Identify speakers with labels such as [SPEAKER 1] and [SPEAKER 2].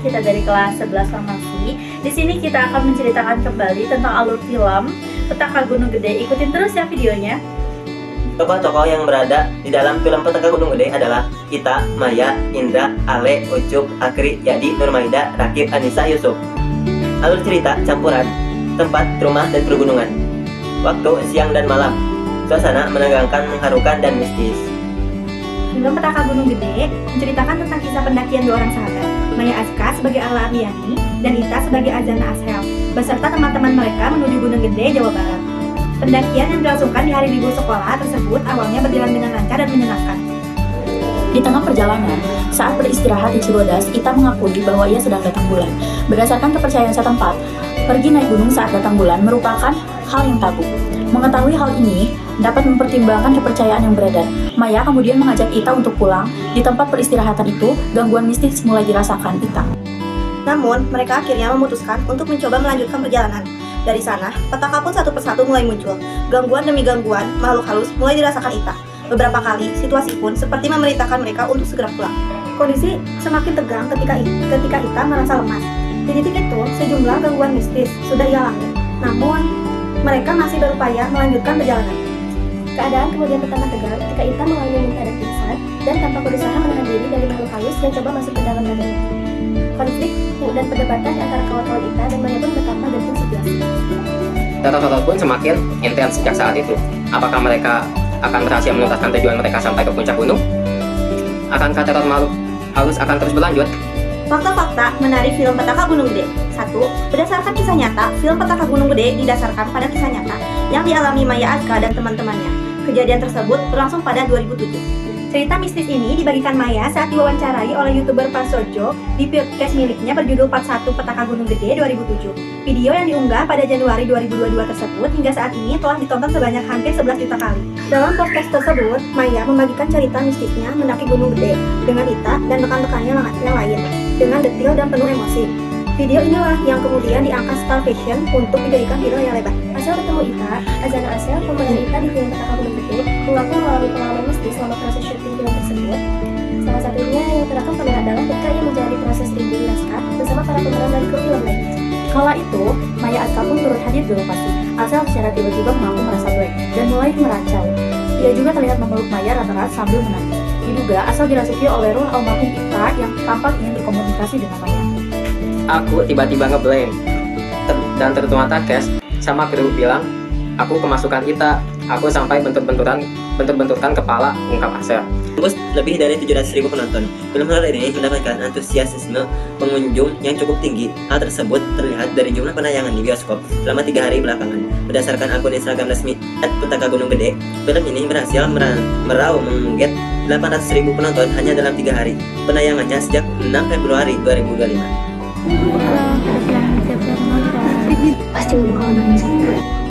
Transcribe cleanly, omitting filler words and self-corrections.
[SPEAKER 1] kita dari kelas 11 Farmasi. Di sini kita akan menceritakan kembali tentang alur film Petaka Gunung Gede. Ikutin terus ya videonya.
[SPEAKER 2] Tokoh-tokoh yang berada di dalam film Petaka Gunung Gede adalah Ita, Maya, Indra, Ale, Ucup, Akri, Yadi, Nurmaida, Rakib, Anissa, Yusuf. Alur cerita campuran tempat, rumah, dan pergunungan. Waktu siang dan malam. Suasana menegangkan, mengharukan, dan mistis.
[SPEAKER 1] Film Petaka Gunung Gede menceritakan tentang kisah pendakian dua orang sahabat, Maya Aska sebagai Ala Arliani dan Ita sebagai Azana Ashel, beserta teman-teman mereka menuju Gunung Gede, Jawa Barat. Pendakian yang dilangsungkan di hari libur sekolah tersebut awalnya berjalan dengan lancar dan menyenangkan.
[SPEAKER 3] Di tengah perjalanan, saat beristirahat di Cibodas, Ita mengakui bahwa ia sedang datang bulan. Berdasarkan kepercayaan setempat, pergi naik gunung saat datang bulan merupakan hal yang tabu. Mengetahui hal ini dapat mempertimbangkan kepercayaan yang beredar. Maya kemudian mengajak Ita untuk pulang. Di tempat peristirahatan itu, gangguan mistis mulai dirasakan Ita.
[SPEAKER 4] Namun, mereka akhirnya memutuskan untuk mencoba melanjutkan perjalanan. Dari sana, petaka pun satu persatu mulai muncul. Gangguan demi gangguan, makhluk halus mulai dirasakan Ita. Beberapa kali, situasi pun seperti memerintahkan mereka untuk segera pulang.
[SPEAKER 1] Kondisi semakin tegang ketika Ita merasa lemas. Di titik itu, sejumlah gangguan mistis sudah ia alami. Namun, mereka masih berupaya melanjutkan perjalanan. Keadaan kemudian bertambah tegang ketika Ita mengalami muntah dan pingsan dan tanpa berusaha menahan diri dari makhluk halus yang coba masuk ke dalam badannya. Konflik dan perdebatan di antara kawan-kawan Ita dan Maya pun bertambah dan pun situasi.
[SPEAKER 5] Teror pun semakin intens sejak saat itu. Apakah mereka akan berhasil menuntaskan tujuan mereka sampai ke puncak gunung? Akankah teror makhluk halus akan terus berlanjut?
[SPEAKER 4] Fakta-fakta menarik film Petaka Gunung Gede. 1. Berdasarkan kisah nyata, film Petaka Gunung Gede didasarkan pada kisah nyata yang dialami Maya Aska dan teman-temannya. Kejadian tersebut berlangsung pada 2007.
[SPEAKER 1] Cerita mistis ini dibagikan Maya saat diwawancarai oleh YouTuber Parsojo di podcast miliknya berjudul Part 1 Petaka Gunung Gede 2007. Video yang diunggah pada Januari 2022 tersebut hingga saat ini telah ditonton sebanyak hampir 11 juta kali. Dalam podcast tersebut, Maya membagikan cerita mistisnya mendaki Gunung Gede dengan Ita dan rekan-rekannya yang lain dengan detail dan penuh emosi. Video inilah yang kemudian diangkat Star Fashion untuk dijadikan film yang lebar. Hasil ketemu Ita, Azana Ashel, pemeran Ita di film Petaka Gunung Gede, mengaku mengalami pengalaman mistis selama proses syuting film tersebut. Salah satunya yang terekam kamera adalah ketika ia menjalani proses rigging naskah bersama para pemeran dari kru film lainnya. Kala itu, Maya Aska pun turut hadir di lokasi. Ashel secara tiba-tiba mengaku merasa blank dan mulai meracau. Ia juga terlihat memeluk Maya erat-erat sambil menangis. Diduga Ashel dirasuki oleh ruh almarhum Ita yang tampak ingin berkomunikasi dengan Maya.
[SPEAKER 5] Aku tiba-tiba ngeblank dan tertuata cash sama kru bilang aku kemasukan Ita. Aku sampai bentur-benturkan kepala, ungkap Ashel.
[SPEAKER 2] Tembus lebih dari 700.000 penonton. Film horor ini mendapatkan antusiasme pengunjung yang cukup tinggi. Hal tersebut terlihat dari jumlah penayangan di bioskop selama 3 hari belakangan. Berdasarkan akun Instagram resmi @petaka gunung gede, film ini berhasil meraup menggait 800.000 penonton hanya dalam 3 hari. Penayangannya sejak 6 Februari 2025.
[SPEAKER 6] Pasti mau nangis.